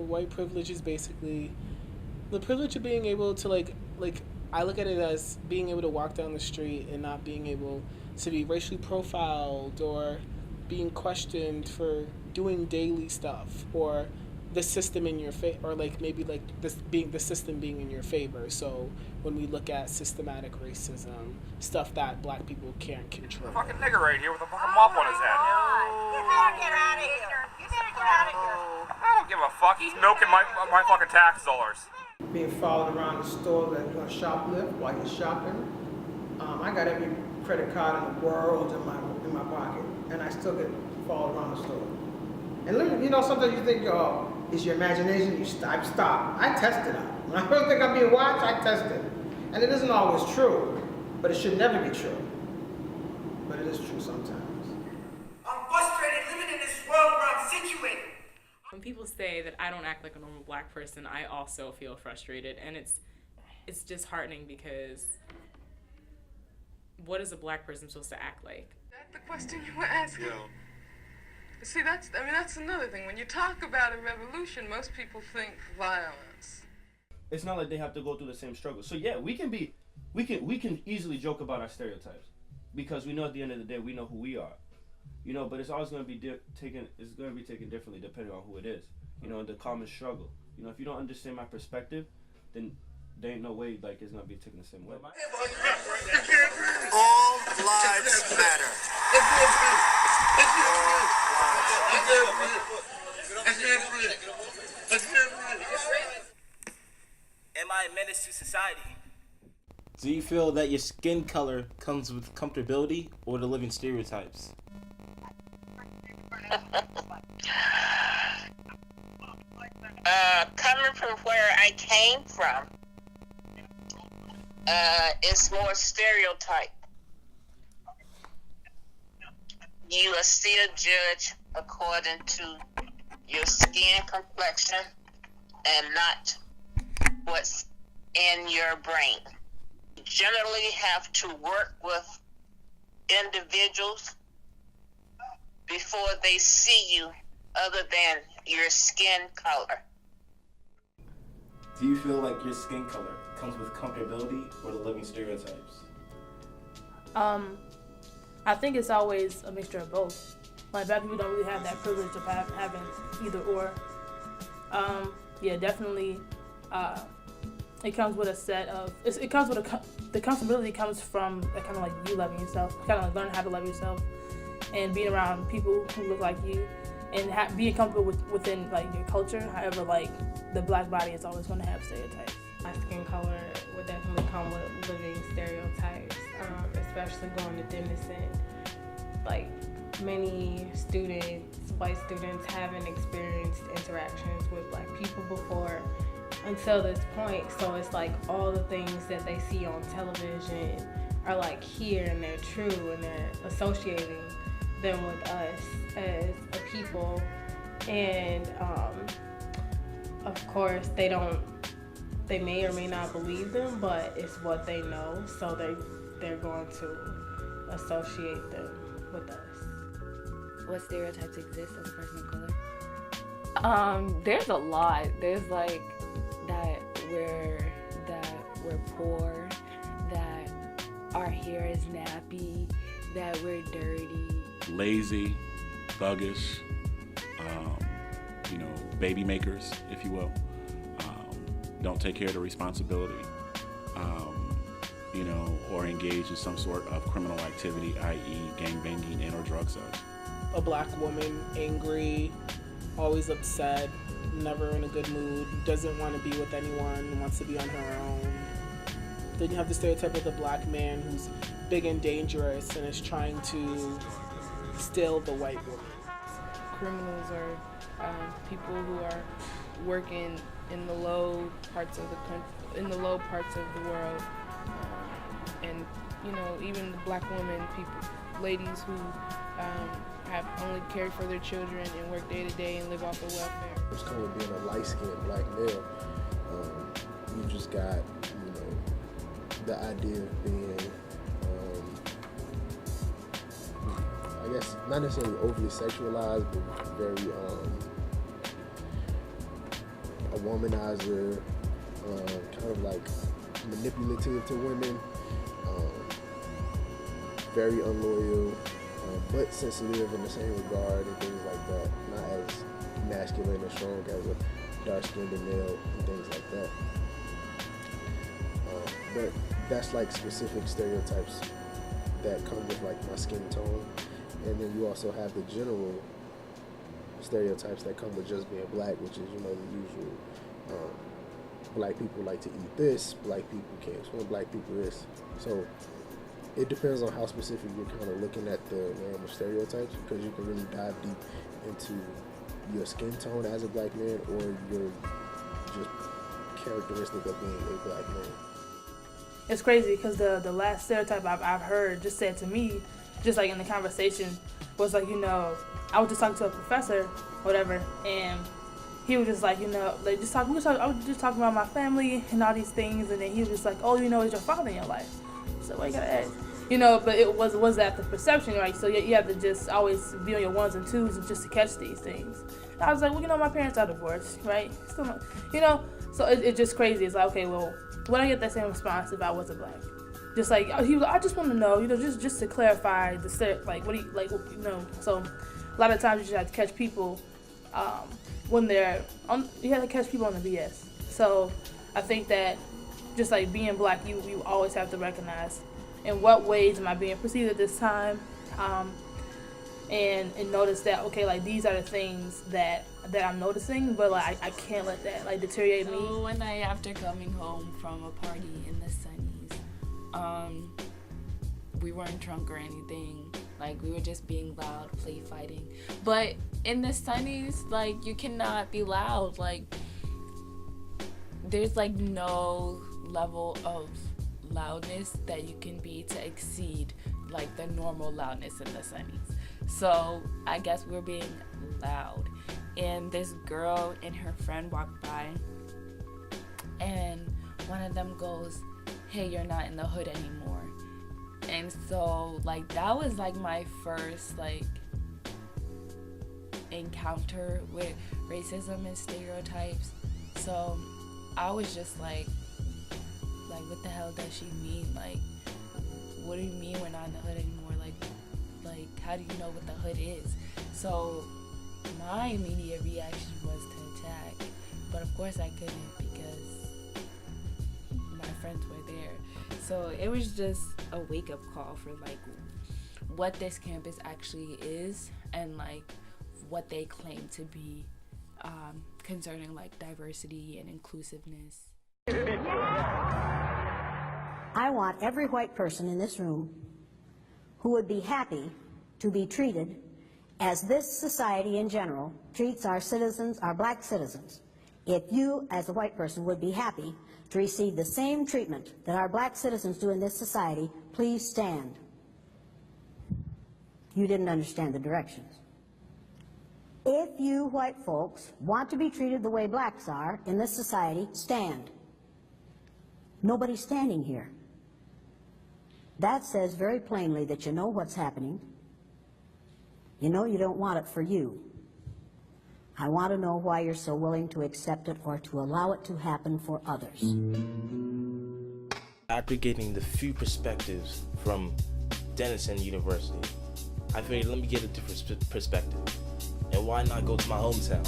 White privilege is basically the privilege of being able to like I look at it as being able to walk down the street and not being able to be racially profiled or being questioned for doing daily stuff or the system in your favor, or like maybe like this being the system being in your favor. So when we look at systematic racism, stuff that black people can't control. Fucking nigger right here with a fucking mop on his head. You better get out of here. You better get out of here. I don't give a fuck. He's milking my fucking tax dollars. Being followed around the store that shoplift while you're shopping. I got every credit card in the world in my pocket, and I still get followed around the store. And you know, sometimes you think, oh, it's your imagination. You stop. I test it out. When I first think I'm being watched, I test it, and it isn't always true, but it should never be true. But it is true sometimes. I'm frustrated living in this world where I'm situated. When people say that I don't act like a normal black person, I also feel frustrated, and it's disheartening because what is a black person supposed to act like? That's the question you were asking. Yeah. See, that's another thing. When you talk about a revolution, most people think violence. It's not like they have to go through the same struggle. So yeah, we can easily joke about our stereotypes because we know at the end of the day we know who we are. You know, but it's always going to be taken. It's going to be taken differently depending on who it is. You know, the common struggle. You know, if you don't understand my perspective, then there ain't no way like it's going to be taken the same way. All lives matter. Am I a menace to society? Do you feel that your skin color comes with comfortability or the living stereotypes? Coming from where I came from, it's more stereotype. You are still judged according to your skin complexion and not what's in your brain. You generally have to work with individuals before they see you other than your skin color. Do you feel like your skin color comes with comfortability or the living stereotypes? I think it's always a mixture of both. Like, black people don't really have that privilege of having either or. Yeah, definitely. It comes with a set of. It comes with the comfortability comes from kind of like you loving yourself, kind of like learn how to love yourself, and being around people who look like you, and being comfortable within like your culture. However, like the black body is always going to have stereotypes. My skin color would definitely come with living stereotypes, especially going to Denison. Like many students, white students haven't experienced interactions with black people before until this point. So it's like all the things that they see on television are like here and they're true and they're associating them with us as a people. And of course they may or may not believe them, but it's what they know, so they're going to associate them with us. What stereotypes exist as a person of color? There's a lot. There's like that we're poor, that our hair is nappy, that we're dirty, lazy, thuggish, baby makers, if you will. Don't take care of the responsibility, or engage in some sort of criminal activity, i.e. gangbanging and or drug sales. A black woman, angry, always upset, never in a good mood, doesn't want to be with anyone, wants to be on her own. Then you have the stereotype of the black man who's big and dangerous and is trying to steal the white woman. Criminals are people who are working in the low parts of the country, in the low parts of the world, and even the black women, ladies who have only cared for their children and work day to day and live off of welfare. It's kind of being a light-skinned black male. You just got the idea of being, I guess not necessarily overly sexualized, but very a womanizer, kind of like manipulative to women, very unloyal, but sensitive in the same regard and things like that. Not as masculine and strong as a dark-skinned male and things like that. But that's like specific stereotypes that come with like my skin tone. And then you also have the general stereotypes that come with just being black, which is, you know, the usual, black people like to eat this, black people can't swim, black people this. So it depends on how specific you're kind of looking at the realm of stereotypes, because you can really dive deep into your skin tone as a black man or your just characteristic of being a black man. It's crazy because the last stereotype I've heard just said to me, just like in the conversation, was like, you know, I was just talking to a professor, whatever, and he was just like, you know, like I was just talking about my family and all these things, and then he was just like, oh, you know, is your father in your life? So why you gotta ask? You know, but it was that the perception, right? So you have to just always be on your ones and twos just to catch these things. And I was like, well, you know, my parents are divorced, right? Still not, you know, so it's just crazy. It's like, okay, well, would I get that same response if I wasn't black? Just like, he was like, I just want to know, you know, just to clarify the like, what do you, like, you know, so a lot of times you just have to catch people when they're on, you have to catch people on the BS. So I think that just like being black, you always have to recognize in what ways am I being perceived at this time, and notice that, okay, like these are the things that I'm noticing, but like I can't let that like deteriorate me. So one night after coming home from a party in the Sunnies, we weren't drunk or anything. Like we were just being loud, play fighting. But in the Sunnies, like you cannot be loud. Like there's like no level of loudness that you can be to exceed like the normal loudness in the Sunnies. So I guess we're being loud, and this girl and her friend walked by, and one of them goes, hey, you're not in the hood anymore. And so like that was like my first like encounter with racism and stereotypes. So I was just like what the hell does she mean? Like, what do you mean we're not in the hood anymore? Like how do you know what the hood is? So my immediate reaction was to attack, but of course I couldn't because my friends were there. So it was just a wake-up call for like what this campus actually is and like what they claim to be concerning like diversity and inclusiveness. I want every white person in this room who would be happy to be treated as this society in general treats our citizens, our black citizens. If you, as a white person, would be happy to receive the same treatment that our black citizens do in this society, please stand. You didn't understand the directions. If you white folks want to be treated the way blacks are in this society, stand. Nobody's standing here. That says very plainly that you know what's happening. You know you don't want it for you. I want to know why you're so willing to accept it or to allow it to happen for others. Aggregating the few perspectives from Denison University, I figured let me get a different perspective. And why not go to my hometown?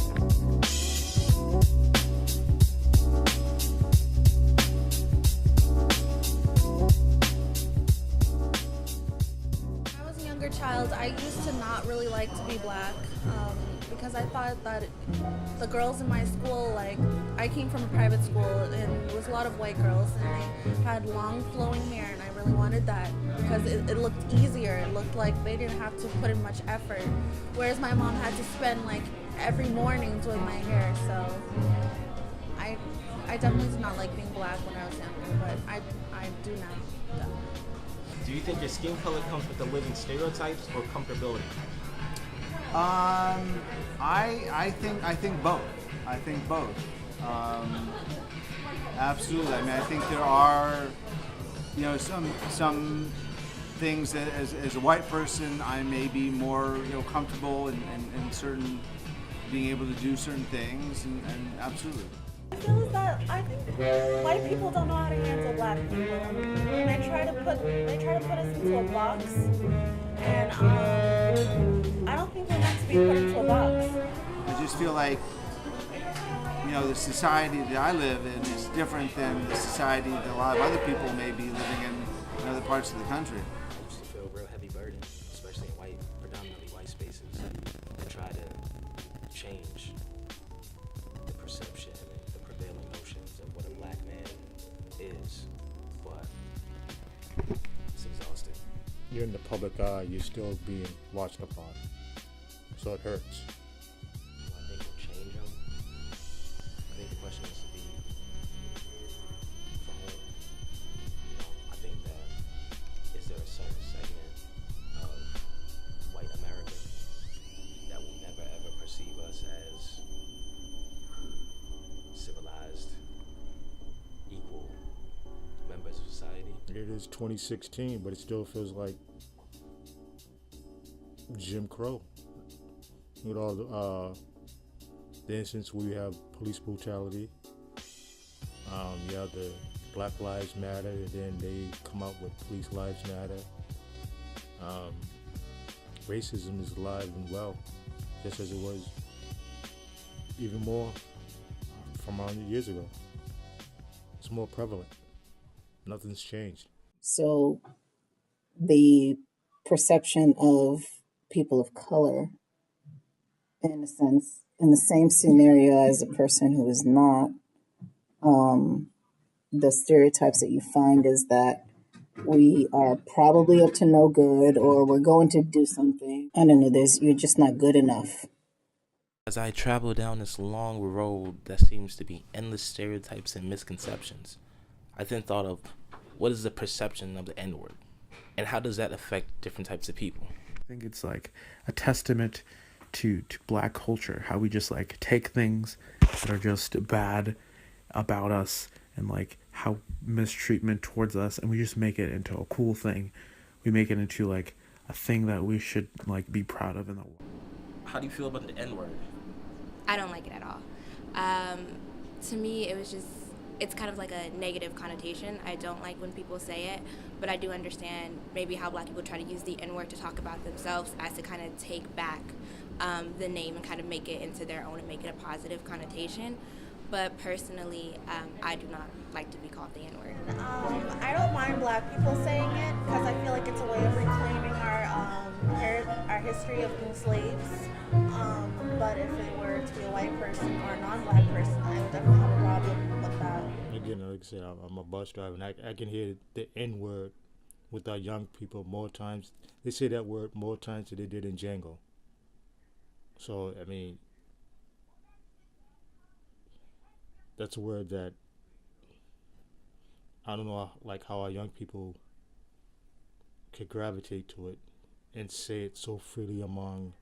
Child, I used to not really like to be black because I thought that the girls in my school, like I came from a private school and it was a lot of white girls and they had long flowing hair, and I really wanted that because it looked easier. It looked like they didn't have to put in much effort, whereas my mom had to spend like every morning doing my hair. So I definitely did not like being black when I was younger, but I do now. Do you think your skin color comes with the living stereotypes or comfortability? I think both. I think both. Absolutely. I mean, I think there are, you know, some things that as a white person I may be more, you know, comfortable in certain, being able to do certain things, and absolutely. I feel is that I think white people don't know how to handle black people. And they try to put us into a box, and I don't think we're meant to be put into a box. I just feel like, you know, the society that I live in is different than the society that a lot of other people may be living in other parts of the country. I used to feel a real heavy burden, especially in predominantly white spaces, and try to change the perception and the prevailing notions of what a black man is, but it's exhausting. You're in the public eye, you're still being watched upon, so it hurts. Do I think we'll change them? I think the question has to be for whom. You know, I think that is there a certain segment of white America that will never ever perceive us as civilized, equal members of society? It is 2016, but it still feels like Jim Crow. With all the instances where you have police brutality, you have the Black Lives Matter, and then they come out with Police Lives Matter. Racism is alive and well, just as it was even more from 100 years ago. It's more prevalent. Nothing's changed. So the perception of people of color, in a sense, in the same scenario as a person who is not, the stereotypes that you find is that we are probably up to no good, or we're going to do something. I don't know, you're just not good enough. As I travel down this long road that seems to be endless stereotypes and misconceptions, I then thought of what is the perception of the N-word, and how does that affect different types of people? I think it's like a testament to black culture, how we just like take things that are just bad about us and like how mistreatment towards us, and we just make it into a cool thing. We make it into like a thing that we should like be proud of in the world. How do you feel about the N-word? I don't like it at all. To me, it's kind of like a negative connotation. I don't like when people say it, but I do understand maybe how black people try to use the N-word to talk about themselves as to kind of take back the name and kind of make it into their own and make it a positive connotation. But personally, I do not like to be called the N-word. I don't mind black people saying it because I feel like it's a way of reclaiming our history of being slaves. But if it were to be a white person or a non-black person, I would definitely have a problem with that. Again, like I said, I'm a bus driver, and I can hear the N-word with our young people more times. They say that word more times than they did in Django. So, I mean, that's a word that I don't know, like how our young people could gravitate to it and say it so freely among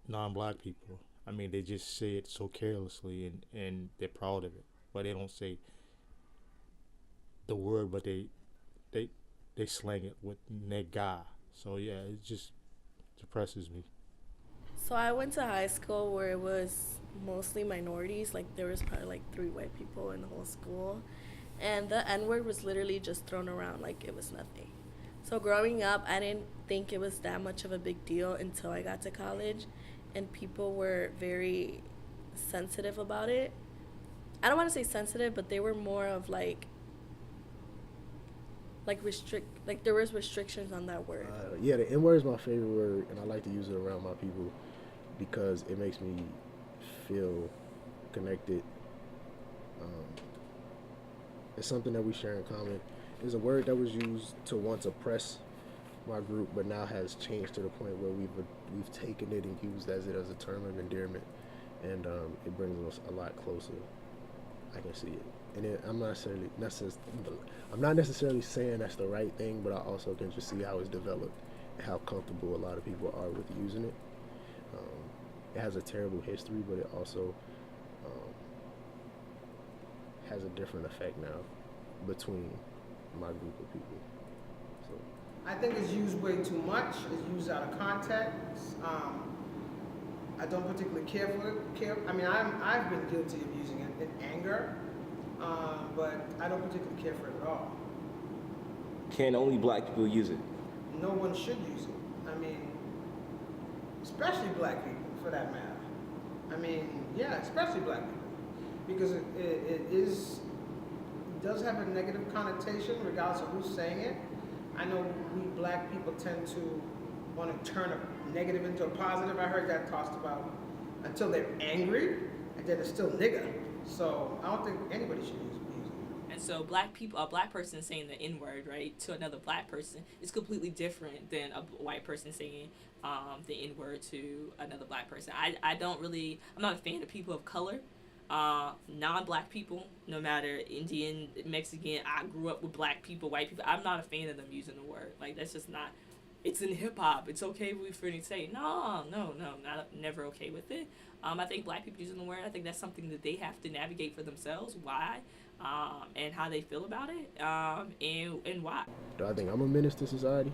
non-black people. I mean, they just say it so carelessly, and they're proud of it, but they don't say the word, but they slang it with nigga. So yeah, it just depresses me. So I went to high school where it was mostly minorities. Like there was probably like 3 white people in the whole school, and the N-word was literally just thrown around like it was nothing. So growing up, I didn't think it was that much of a big deal until I got to college, and people were very sensitive about it. I don't want to say sensitive, but they were more of like there was restrictions on that word. Yeah, the N-word is my favorite word, and I like to use it around my people because it makes me feel connected. It's something that we share in common. It's a word that was used to once oppress my group, but now has changed to the point where we've taken it and used it as a term of endearment, and it brings us a lot closer. I can see it, and I'm not necessarily saying that's the right thing, but I also can just see how it's developed and how comfortable a lot of people are with using it. It has a terrible history, but it also has a different effect now between my group of people. So I think it's used way too much. It's used out of context. I don't particularly care for it. I mean, I've been guilty of using it in anger, but I don't particularly care for it at all. Can only black people use it? No one should use it. I mean, especially black people, for that matter. I mean, yeah, especially black people, because it does have a negative connotation regardless of who's saying it. I know we black people tend to want to turn a negative into a positive. I heard that tossed about until they're angry, and then it's still nigga. So I don't think anybody should use it. And so black people, a black person saying the N-word, right, to another black person is completely different than a white person saying the N-word to another black person. I'm not a fan of people of color. Non-black people, no matter Indian, Mexican, I grew up with black people, white people, I'm not a fan of them using the word. Like, that's just not, it's in hip-hop, it's okay for me to say, no, never okay with it. I think black people using the word, I think that's something that they have to navigate for themselves, why, and how they feel about it, and why. Do I think I'm a menace to society?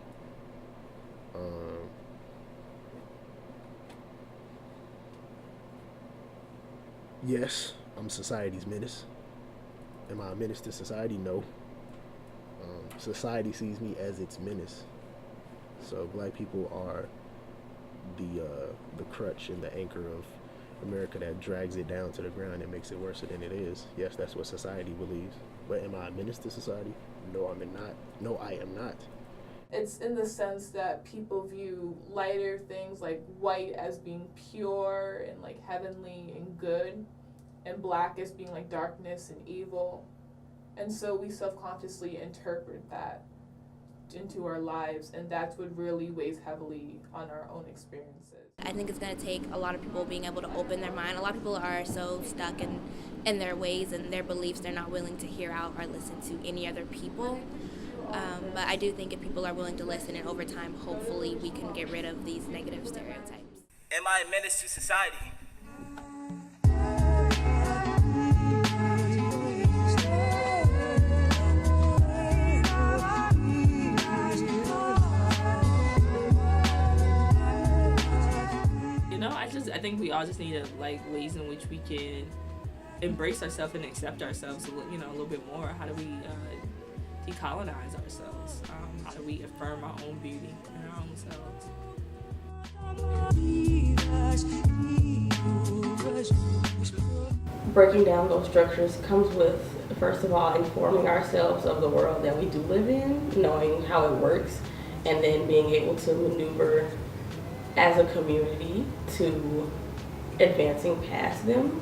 Yes, I'm society's menace. Am I a menace to society? No. Society sees me as its menace. So black people are the crutch and the anchor of America that drags it down to the ground and makes it worse than it is. Yes, that's what society believes. But am I a menace to society? No, I am not. It's in the sense that people view lighter things like white as being pure and like heavenly and good, and black as being like darkness and evil. And so we subconsciously interpret that into our lives, and that's what really weighs heavily on our own experiences. I think it's going to take a lot of people being able to open their mind. A lot of people are so stuck in their ways and their beliefs, they're not willing to hear out or listen to any other people. But I do think if people are willing to listen, and over time, hopefully, we can get rid of these negative stereotypes. Am I a menace to society? I think we all just need ways in which we can embrace ourselves and accept ourselves, a little bit more. How do we decolonize ourselves? How do we affirm our own beauty and our own selves? Breaking down those structures comes with, first of all, informing ourselves of the world that we do live in, knowing how it works, and then being able to maneuver as a community to advancing past them.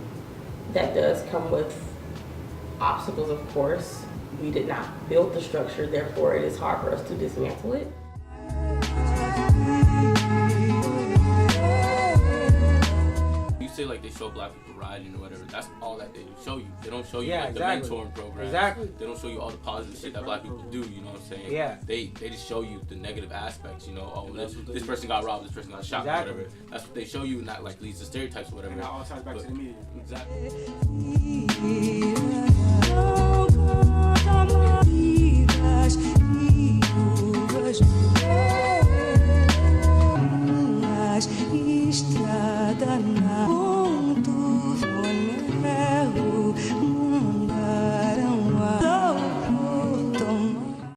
That does come with obstacles, of course. We did not build the structure, therefore it is hard for us to dismantle it. You say they show black people riding or whatever, that's all that they show you. They don't show you exactly. the mentoring program. Exactly. They don't show you all the positive shit that black people do, you know what I'm saying? Yeah. They just show you the negative aspects, this person got robbed, this person got shot, exactly. whatever. That's what they show you, not these are stereotypes or whatever. And that all ties back to the media. Exactly.